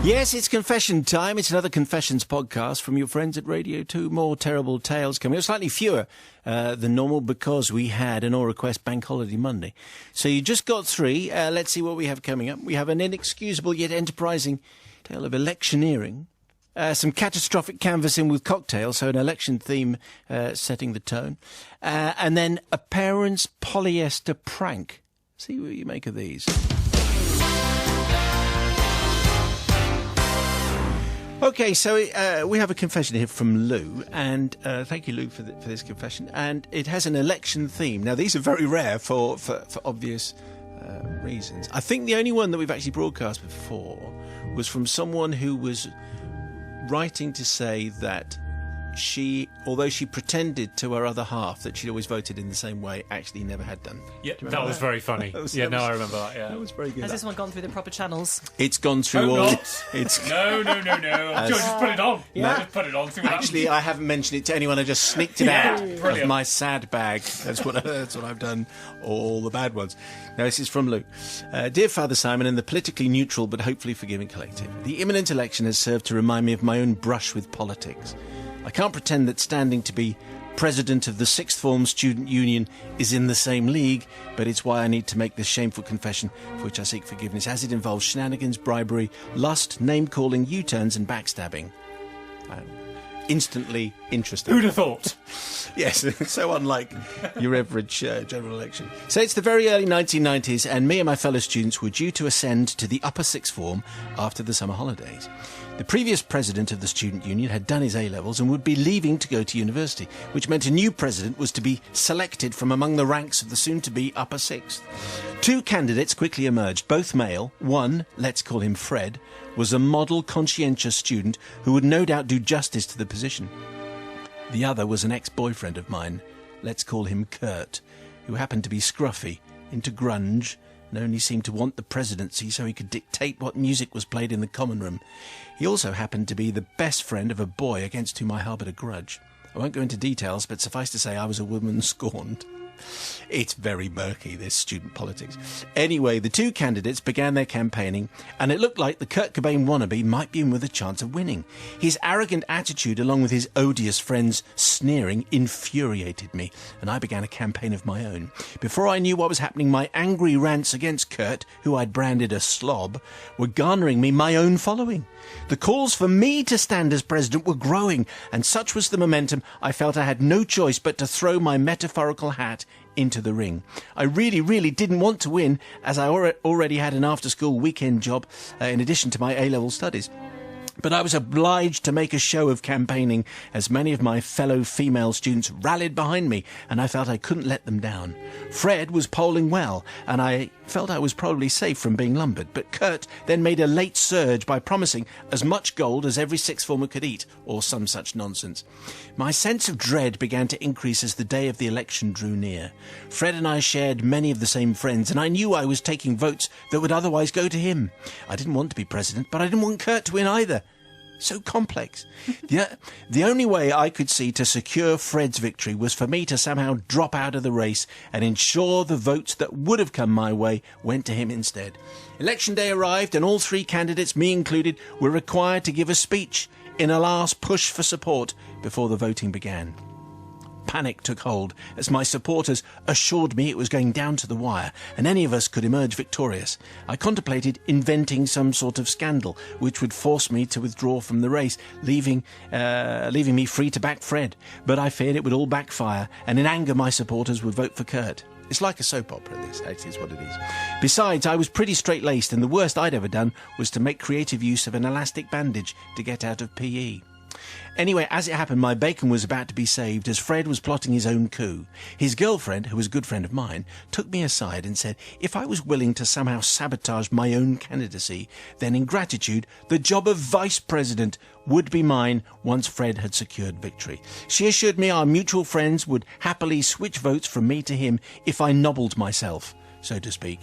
Yes, it's confession time. It's another confessions podcast from your friends at Radio 2. More terrible tales coming up. Slightly fewer than normal because we had an All Request Bank Holiday Monday. So you just got three. Let's see what we have coming up. We have an inexcusable yet enterprising tale of electioneering. Some catastrophic canvassing with cocktails, so an election theme setting the tone. And then a parent's polyester prank. See what you make of these. Okay, so we have a confession here from Lou, and thank you, Lou, for this confession. And it has an election theme. Now, these are very rare for obvious reasons. I think the only one that we've actually broadcast before was from someone who was writing to say that she, although she pretended to her other half that she'd always voted in the same way, actually never had done. Yeah, that was very funny. I remember that. Yeah, that was very good. Has this one gone through the proper channels? It's gone through all. It's no. Just put it on. Yeah. Just put it on. Actually, I haven't mentioned it to anyone. I just sneaked it out of my sad bag. That's what I've done. All the bad ones. Now, this is from Luke. Dear Father Simon and the politically neutral but hopefully forgiving collective, the imminent election has served to remind me of my own brush with politics. I can't pretend that standing to be president of the Sixth Form Student Union is in the same league, but it's why I need to make this shameful confession for which I seek forgiveness, as it involves shenanigans, bribery, lust, name-calling, U-turns and backstabbing. Instantly interesting. Who'd have thought? Yes, so unlike your average general election. So it's the very early 1990s, and me and my fellow students were due to ascend to the upper sixth form after the summer holidays. The previous president of the student union had done his A-levels and would be leaving to go to university, which meant a new president was to be selected from among the ranks of the soon-to-be upper sixth. Two candidates quickly emerged, both male. One, let's call him Fred, was a model, conscientious student who would no doubt do justice to the position. The other was an ex-boyfriend of mine, let's call him Kurt, who happened to be scruffy, into grunge, and only seemed to want the presidency so he could dictate what music was played in the common room. He also happened to be the best friend of a boy against whom I harboured a grudge. I won't go into details, but suffice to say I was a woman scorned. It's very murky, this student politics. Anyway, the two candidates began their campaigning, and it looked like the Kurt Cobain wannabe might be in with a chance of winning. His arrogant attitude, along with his odious friends' sneering, infuriated me, and I began a campaign of my own. Before I knew what was happening, my angry rants against Kurt, who I'd branded a slob, were garnering me my own following. The calls for me to stand as president were growing, and such was the momentum, I felt I had no choice but to throw my metaphorical hat into the ring. I really didn't want to win, as I already had an after-school weekend job in addition to my A-level studies. But I was obliged to make a show of campaigning, as many of my fellow female students rallied behind me, and I felt I couldn't let them down. Fred was polling well, and I felt I was probably safe from being lumbered, but Kurt then made a late surge by promising as much gold as every sixth former could eat, or some such nonsense. My sense of dread began to increase as the day of the election drew near. Fred and I shared many of the same friends, and I knew I was taking votes that would otherwise go to him. I didn't want to be president, but I didn't want Kurt to win either. So complex. The only way I could see to secure Fred's victory was for me to somehow drop out of the race and ensure the votes that would have come my way went to him instead. Election day arrived, and all three candidates, me included, were required to give a speech in a last push for support before the voting began. Panic took hold as my supporters assured me it was going down to the wire and any of us could emerge victorious. I contemplated inventing some sort of scandal which would force me to withdraw from the race, leaving me free to back Fred. But I feared it would all backfire, and in anger my supporters would vote for Kurt. It's like a soap opera, this actually is what it is. Besides, I was pretty straight-laced, and the worst I'd ever done was to make creative use of an elastic bandage to get out of PE. Anyway, as it happened, my bacon was about to be saved as Fred was plotting his own coup. His girlfriend, who was a good friend of mine, took me aside and said if I was willing to somehow sabotage my own candidacy, then in gratitude, the job of vice president would be mine once Fred had secured victory. She assured me our mutual friends would happily switch votes from me to him if I nobbled myself, so to speak.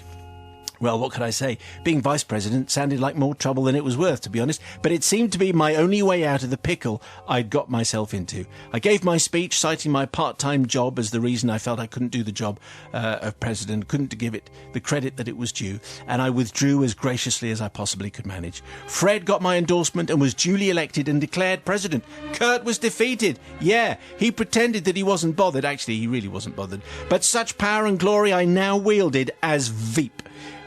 Well, what could I say? Being vice president sounded like more trouble than it was worth, to be honest, but it seemed to be my only way out of the pickle I'd got myself into. I gave my speech citing my part-time job as the reason I felt I couldn't do the job of president, couldn't give it the credit that it was due, and I withdrew as graciously as I possibly could manage. Fred got my endorsement and was duly elected and declared president. Kurt was defeated. Yeah, he pretended that he wasn't bothered. Actually, he really wasn't bothered. But such power and glory I now wielded as Veep.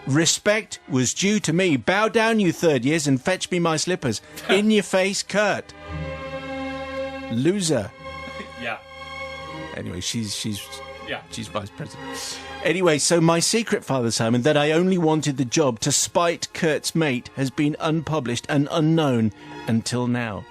Respect was due to me. Bow down, you third years, and fetch me my slippers. In your face, Kurt. Loser. Yeah. Anyway, she's vice president. Anyway, so my secret, Father Simon, that I only wanted the job to spite Kurt's mate has been unpublished and unknown until now.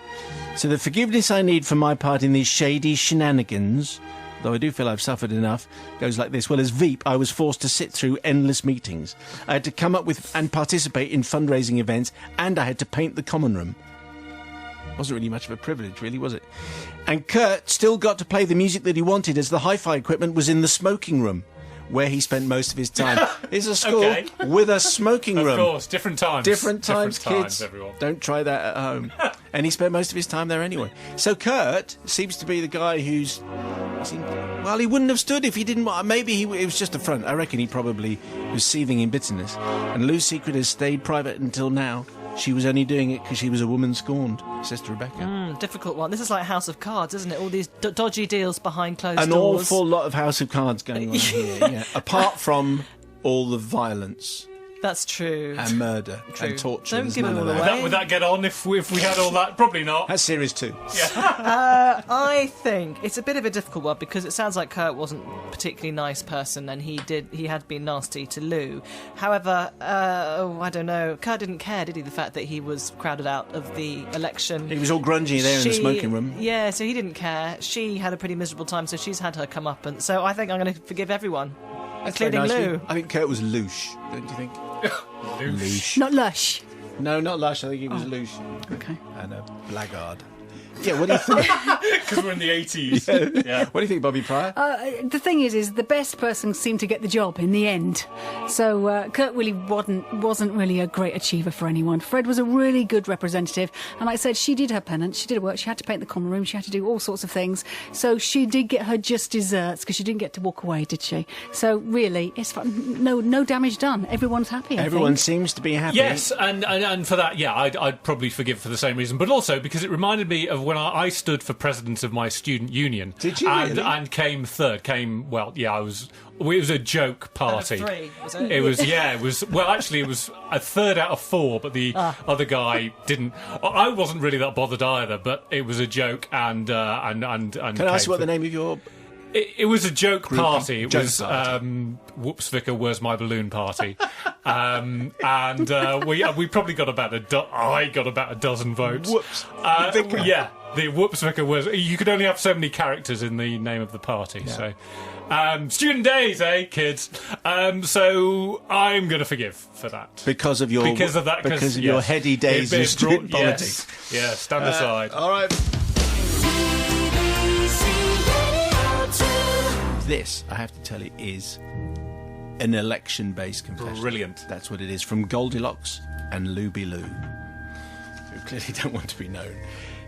So the forgiveness I need for my part in these shady shenanigans, though I do feel I've suffered enough, goes like this. Well, as Veep, I was forced to sit through endless meetings. I had to come up with and participate in fundraising events, and I had to paint the common room. Wasn't really much of a privilege, really, was it? And Kurt still got to play the music that he wanted, as the hi-fi equipment was in the smoking room, where he spent most of his time. It's a school with a smoking room. Of course, different times. Different times, kids. Everyone. Don't try that at home. And he spent most of his time there anyway. So Kurt seems to be the guy who's... Well, he wouldn't have stood if he didn't... Maybe it was just a front. I reckon he probably was seething in bitterness. And Lou's secret has stayed private until now. She was only doing it because she was a woman scorned, says to Rebecca. Difficult one. This is like House of Cards, isn't it? All these dodgy deals behind closed An doors. awful lot of House of Cards going on here, yeah. Apart from all the violence. That's true. And murder and torture. Don't There's give it none all of away. that. Would that get on if we had all that? Probably not. That's series 2. I think it's a bit of a difficult one because it sounds like Kurt wasn't a particularly nice person and he had been nasty to Lou. However, I don't know. Kurt didn't care, did he? The fact that he was crowded out of the election. He was all grungy there in the smoking room. Yeah, so he didn't care. She had a pretty miserable time, so she's had her come up, and so I think I'm going to forgive everyone, including Lou. I think Kurt was louche, don't you think? Louche. Not lush. No, not lush. I think he was louche. Okay. And a blackguard. Yeah, what do you think? Because we're in the 80s. Yeah. What do you think, Bobby Pryor? The thing is the best person seemed to get the job in the end. So Kurt really wasn't really a great achiever for anyone. Fred was a really good representative, and like I said, she did her penance, she did her work, she had to paint the common room, she had to do all sorts of things. So she did get her just desserts because she didn't get to walk away, did she? So really, it's fun. No damage done. Everyone's happy. Everyone seems to be happy. Yes, and for that, yeah, I'd probably forgive for the same reason, but also because it reminded me of when I stood for president of my student union. Did you really? And came third. It was a joke party. Out of 3, was it? It was. Well, actually, it was a third out of 4, but the other guy didn't. I wasn't really that bothered either, but it was a joke. And Can I ask you what the name of your? It was a joke party. It Joke was party. Whoops, Vicar, where's my balloon party? We probably got about I got about a dozen votes. Whoops, Vicar. Yeah, the Whoops Vicar was. You could only have so many characters in the name of the party. Yeah. So, student days, kids? So I'm going to forgive for that Because of your heady days in student politics. Yeah, stand aside. All right. This, I have to tell you, is an election-based confession. Brilliant. That's what it is, from Goldilocks and Luby Lou, who clearly don't want to be known.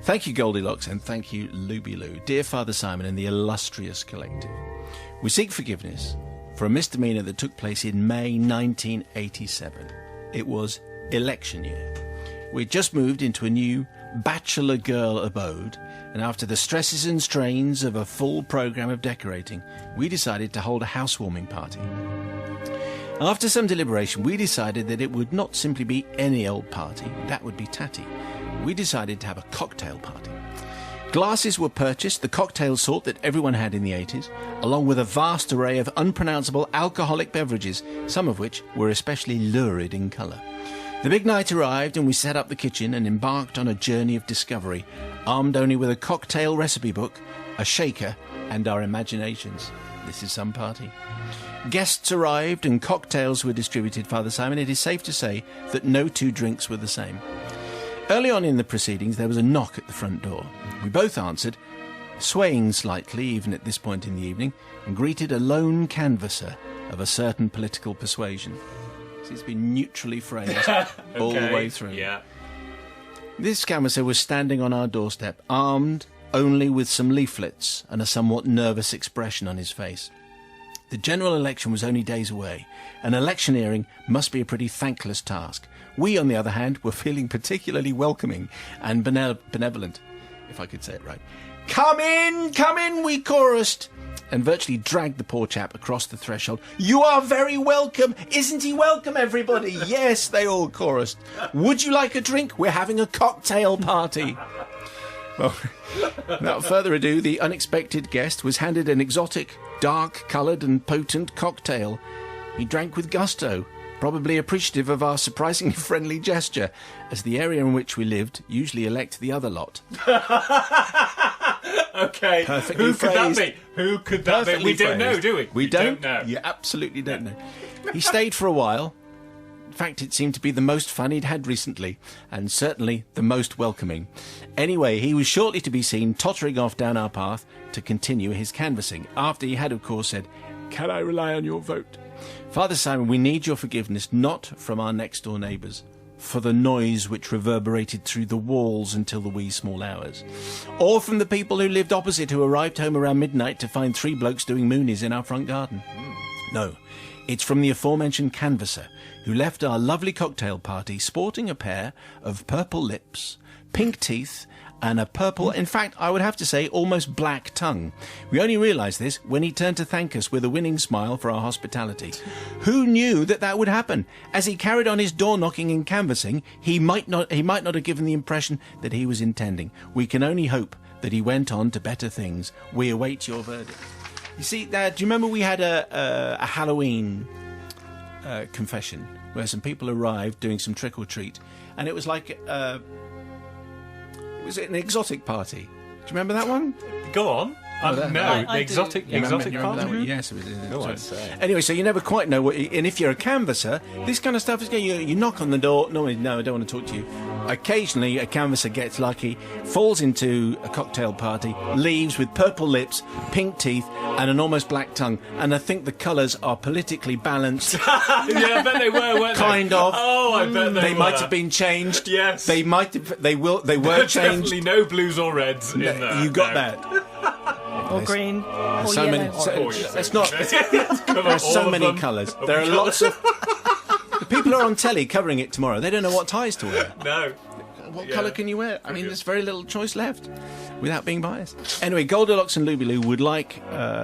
Thank you, Goldilocks, and thank you, Luby Lou. Dear Father Simon and the illustrious collective, we seek forgiveness for a misdemeanour that took place in May 1987. It was election year. We'd just moved into a new bachelor girl abode, and after the stresses and strains of a full programme of decorating, we decided to hold a housewarming party. After some deliberation, we decided that it would not simply be any old party, that would be tatty. We decided to have a cocktail party. Glasses were purchased, the cocktail sort that everyone had in the 80s, along with a vast array of unpronounceable alcoholic beverages, some of which were especially lurid in colour. The big night arrived and we set up the kitchen and embarked on a journey of discovery, armed only with a cocktail recipe book, a shaker, and our imaginations. This is some party. Guests arrived and cocktails were distributed, Father Simon. It is safe to say that no 2 drinks were the same. Early on in the proceedings, there was a knock at the front door. We both answered, swaying slightly even at this point in the evening, and greeted a lone canvasser of a certain political persuasion. It's been neutrally framed all the way through. Yeah. This canvasser was standing on our doorstep, armed only with some leaflets and a somewhat nervous expression on his face. The general election was only days away, and electioneering must be a pretty thankless task. We, on the other hand, were feeling particularly welcoming and benevolent, if I could say it right. Come in, we chorused, and virtually dragged the poor chap across the threshold. You are very welcome. Isn't he welcome, everybody? Yes, they all chorused. Would you like a drink? We're having a cocktail party. Well, without further ado, the unexpected guest was handed an exotic, dark-coloured and potent cocktail. He drank with gusto, probably appreciative of our surprisingly friendly gesture, as the area in which we lived usually elect the other lot. Okay, Perfectly who could phrased. that be? Who could that be? Perfectly We don't know, phrased. do we? We don't know. You absolutely don't know. He stayed for a while. In fact, it seemed to be the most fun he'd had recently, and certainly the most welcoming. Anyway, he was shortly to be seen tottering off down our path to continue his canvassing, after he had, of course, said, "Can I rely on your vote? Father Simon, we need your forgiveness, not from our next-door neighbours, for the noise which reverberated through the walls until the wee small hours, or from the people who lived opposite who arrived home around midnight to find 3 blokes doing moonies in our front garden. No, it's from the aforementioned canvasser, who left our lovely cocktail party sporting a pair of purple lips, pink teeth, and a purple, in fact, I would have to say, almost black tongue. We only realised this when he turned to thank us with a winning smile for our hospitality. Who knew that that would happen? As he carried on his door-knocking and canvassing, he might not have given the impression that he was intending. We can only hope that he went on to better things. We await your verdict. You see, do you remember we had a Halloween confession where some people arrived doing some trick-or-treat, and it was like... was it an exotic party? Do you remember that one? Go on. Oh, no, I the exotic do. You remember party. that one? Yes, it was. Go on, say. Anyway, so you never quite know what. And if you're a canvasser, this kind of stuff is going. You knock on the door. Normally, no, I don't want to talk to you. Occasionally, a canvasser gets lucky, falls into a cocktail party, leaves with purple lips, pink teeth, and an almost black tongue. And I think the colours are politically balanced. Yeah, I bet they were, weren't they? Kind of. Oh, I bet They were. might have been changed. Yes. They might have. They will. They were There's changed. definitely no blues or reds in there. You got No. that. Or green. Or So yellow. many. So, Oh, yes. it's not. Cover There are so all of many them. colours. There are lots of. The people are on telly covering it tomorrow. They don't know what ties to wear. No. What Yeah. colour can you wear? I mean, there's very little choice left, without being biased. Anyway, Goldilocks and Looby Loo would like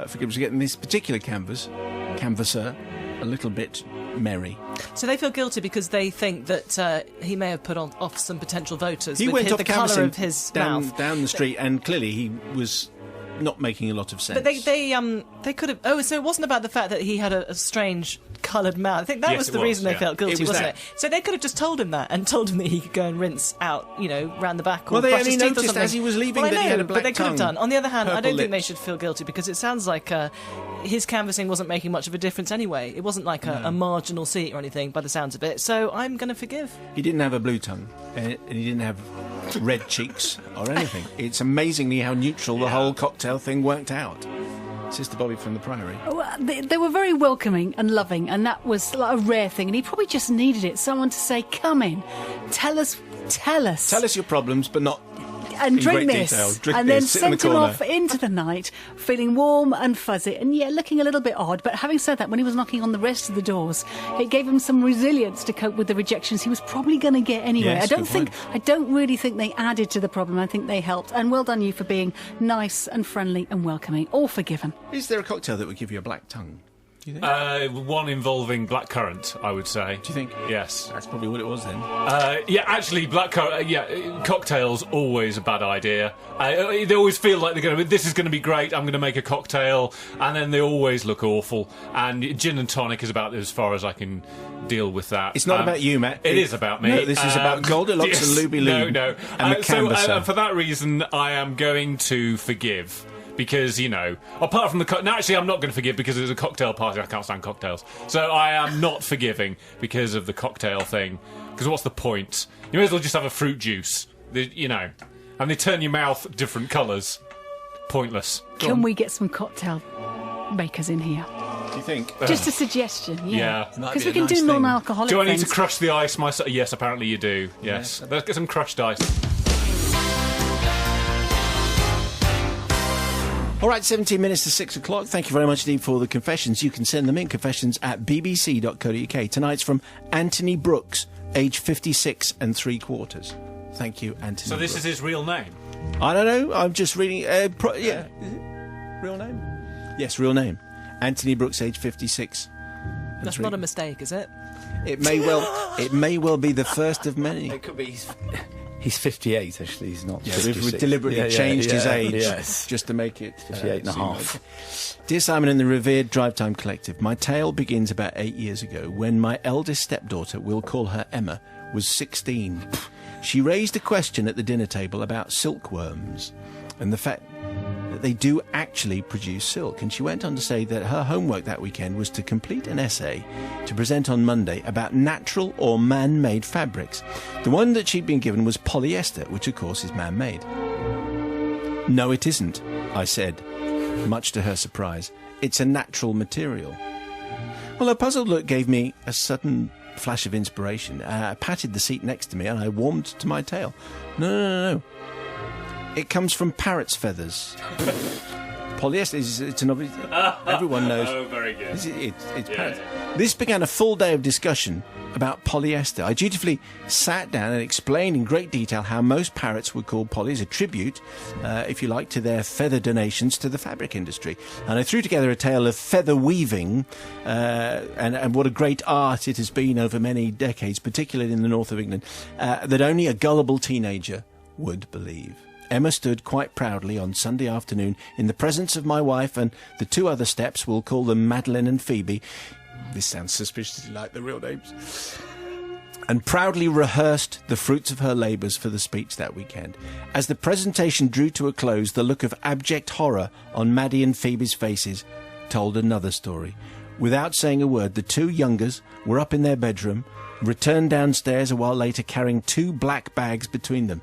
forgiveness for getting this particular canvasser a little bit merry. So they feel guilty because they think that he may have put off some potential voters He with went off the colour canvassing of his down mouth. the street, and clearly he was not making a lot of sense. But they could have. Oh, so it wasn't about the fact that he had a strange coloured mouth. I think that Yes, was it the was, reason they yeah. felt guilty, It was wasn't that. it? So they could have just told him that and told him that he could go and rinse out, round the back or Well, they brush only his teeth or noticed something. as he was leaving well, I that he know, had a but black they could have tongue, done. On the other hand, I purple don't think they lips. should feel guilty because it sounds like his canvassing wasn't making much of a difference anyway. It wasn't like a marginal seat or anything by the sounds of it. So I'm going to forgive. He didn't have a blue tongue, and he didn't have red cheeks or anything. It's amazingly how neutral the whole cocktail thing worked out. Sister Bobby from the Priory. Well, they were very welcoming and loving, and that was like a rare thing. And he probably just needed it. Someone to say, "Come in, tell us, Tell us your problems, but not and in drink great this." detail. Drink And this, then sit in the sent him corner. off into the night, feeling warm and fuzzy, and looking a little bit odd. But having said that, when he was knocking on the rest of the doors, it gave him some resilience to cope with the rejections he was probably going to get anyway. Yes, I don't really think they added to the problem. I think they helped. And well done you for being nice and friendly and welcoming. All forgiven. Is there a cocktail that would give you a black tongue? Do you think? One involving blackcurrant, I would say. Do you think? Yes. That's probably what it was then. Yeah, actually, blackcurrant. Cocktails always a bad idea. They always feel like they're going to. This is going to be great. I'm going to make a cocktail, and then they always look awful. And gin and tonic is about as far as I can deal with that. It's not about you, Matt. It is about me. No, this is about Goldilocks and Looby Loo. No. And the canvasser. For that reason, I am going to forgive. Because, apart from the... No, actually, I'm not going to forgive because it's a cocktail party. I can't stand cocktails. So I am not forgiving because of the cocktail thing. Because what's the point? You may as well just have a fruit juice. And they turn your mouth different colours. Pointless. Can we get some cocktail makers in here? Do you think? Just a suggestion, Yeah. Might because be we a can nice do thing. non-alcoholic Do I need things. to crush the ice myself? Yes, apparently you do. Yes. Let's get some crushed ice. All right, 17 minutes to 6 o'clock. Thank you very much indeed for the confessions. You can send them in, confessions@bbc.co.uk. Tonight's from Anthony Brooks, age 56 3/4. Thank you, Anthony. So this Brooks. is his real name? I don't know. I'm just reading. Yeah. Is it real name? Yes, real name. Anthony Brooks, age 56. That's not a mistake, is it? It may well be the first of many. It could be. He's 58, actually. He's not. Yeah, 56. we've deliberately changed his age just to make it 58 and a seem half. okay. Dear Simon and the revered Drive Time Collective, my tale begins about 8 years ago when my eldest stepdaughter, we'll call her Emma, was 16. She raised a question at the dinner table about silkworms and the fact that they do actually produce silk. And she went on to say that her homework that weekend was to complete an essay to present on Monday about natural or man-made fabrics. The one that she'd been given was polyester, which of course is man-made. No, it isn't, I said, much to her surprise. It's a natural material. Well, her puzzled look gave me a sudden flash of inspiration. I patted the seat next to me and I warmed to my tale. No. It comes from parrot's feathers. Polyester it's an obvious... Everyone knows. Oh, very good. It's parrots. This began a full day of discussion about polyester. I dutifully sat down and explained in great detail how most parrots were called Polly as a tribute, if you like, to their feather donations to the fabric industry. And I threw together a tale of feather weaving and what a great art it has been over many decades, particularly in the north of England, that only a gullible teenager would believe. Emma stood quite proudly on Sunday afternoon in the presence of my wife and the two other steps, we'll call them Madeline and Phoebe. This sounds suspiciously like the real names. And proudly rehearsed the fruits of her labours for the speech that weekend. As the presentation drew to a close, the look of abject horror on Maddie and Phoebe's faces told another story. Without saying a word, the two youngers were up in their bedroom, returned downstairs a while later carrying two black bags between them.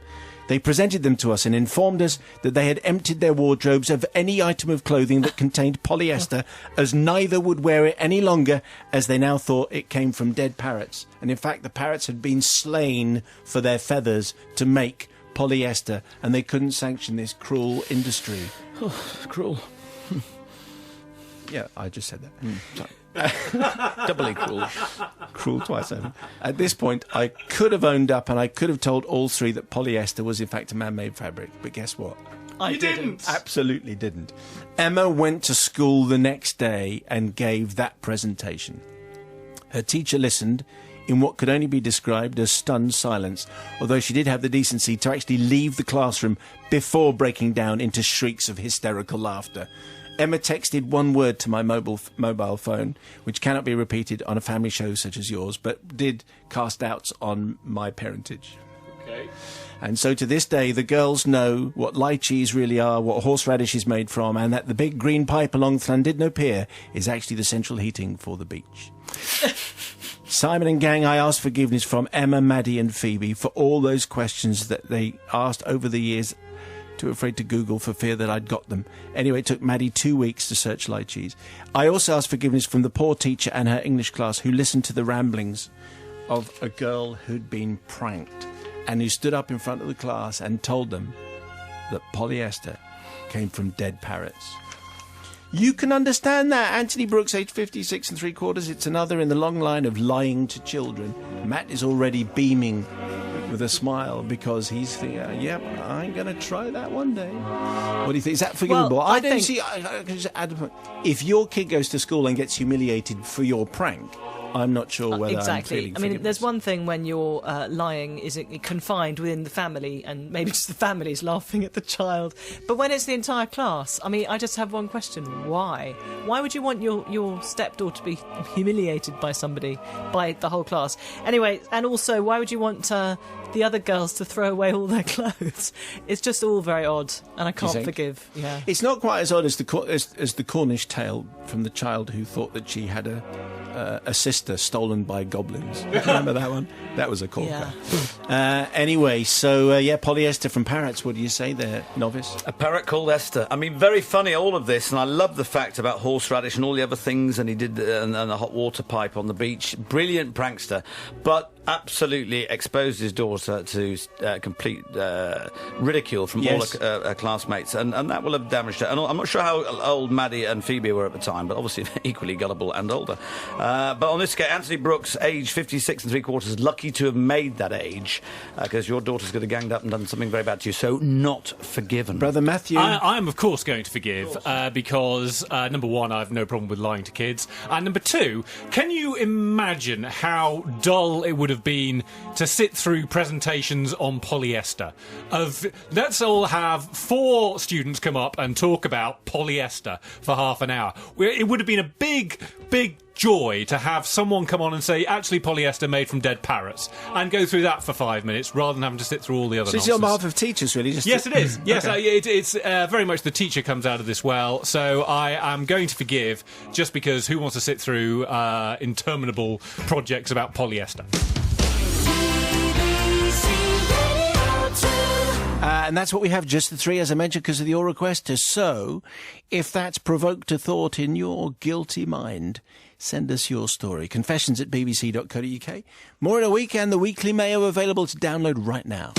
They presented them to us and informed us that they had emptied their wardrobes of any item of clothing that contained polyester, as neither would wear it any longer, as they now thought it came from dead parrots. And in fact, the parrots had been slain for their feathers to make polyester, and they couldn't sanction this cruel industry. Cruel. Yeah, I just said that. Sorry. Doubly cruel. Cruel twice over. At this point, I could have owned up and I could have told all three that polyester was in fact a man-made fabric. But guess what? I didn't. Absolutely didn't. Emma went to school the next day and gave that presentation. Her teacher listened in what could only be described as stunned silence, although she did have the decency to actually leave the classroom before breaking down into shrieks of hysterical laughter. Emma texted one word to my mobile phone, which cannot be repeated on a family show such as yours, but did cast doubts on my parentage. Okay. And so to this day, the girls know what lychees really are, what horseradish is made from, and that the big green pipe along Llandudno Pier is actually the central heating for the beach. Simon and gang, I ask forgiveness from Emma, Maddie and Phoebe for all those questions that they asked over the years, too afraid to Google for fear that I'd got them. Anyway, it took Maddie 2 weeks to search lychees. I also ask forgiveness from the poor teacher and her English class who listened to the ramblings of a girl who'd been pranked and who stood up in front of the class and told them that polyester came from dead parrots. You can understand that. Anthony Brooks, age 56 3/4. It's another in the long line of lying to children. Matt is already beaming with a smile because he's thinking, yep, I'm going to try that one day. What do you think? Is that forgivable? Well, I don't see... I can just add a point. If your kid goes to school and gets humiliated for your prank, I'm not sure whether exactly. I'm feeling I mean, forgiveness. there's one thing when you're lying is it confined within the family, and maybe just the family's laughing at the child. But when it's the entire class, I mean, I just have one question: why? Why would you want your stepdaughter to be humiliated by somebody, by the whole class? Anyway, and also, why would you want the other girls to throw away all their clothes? It's just all very odd, and I can't forgive. Yeah, it's not quite as odd as the Cornish tale from the child who thought that she had a a sister stolen by goblins. Remember that one? That was a corker. Yeah. Anyway, so polyester from parrots. What do you say there, novice? A parrot called Esther. I mean, very funny, all of this, and I love the fact about horseradish and all the other things, and he did and a hot water pipe on the beach. Brilliant prankster, but absolutely exposed his daughter to complete ridicule from all her classmates, and that will have damaged her. And I'm not sure how old Maddie and Phoebe were at the time, but obviously equally gullible and older. But on this case, Anthony Brooks, age 56 3/4, lucky to have made that age, because your daughter's going to ganged up and done something very bad to you, so not forgiven. Brother Matthew? I am, of course, going to forgive, because, number one, I have no problem with lying to kids, and number two, can you imagine how dull it would have been to sit through presentations on polyester? Let's all have 4 students come up and talk about polyester for half an hour. It would have been a big joy to have someone come on and say, actually, polyester made from dead parrots, and go through that for 5 minutes rather than having to sit through all the other nonsense. So it's on behalf of teachers, really? Yes, it is. Yes, okay. It's very much the teacher comes out of this well, so I am going to forgive, just because who wants to sit through interminable projects about polyester? And that's what we have, just the 3, as I mentioned, because of your request. So, if that's provoked a thought in your guilty mind, send us your story. confessions@bbc.co.uk. More in a week, and the Weekly Mayo available to download right now.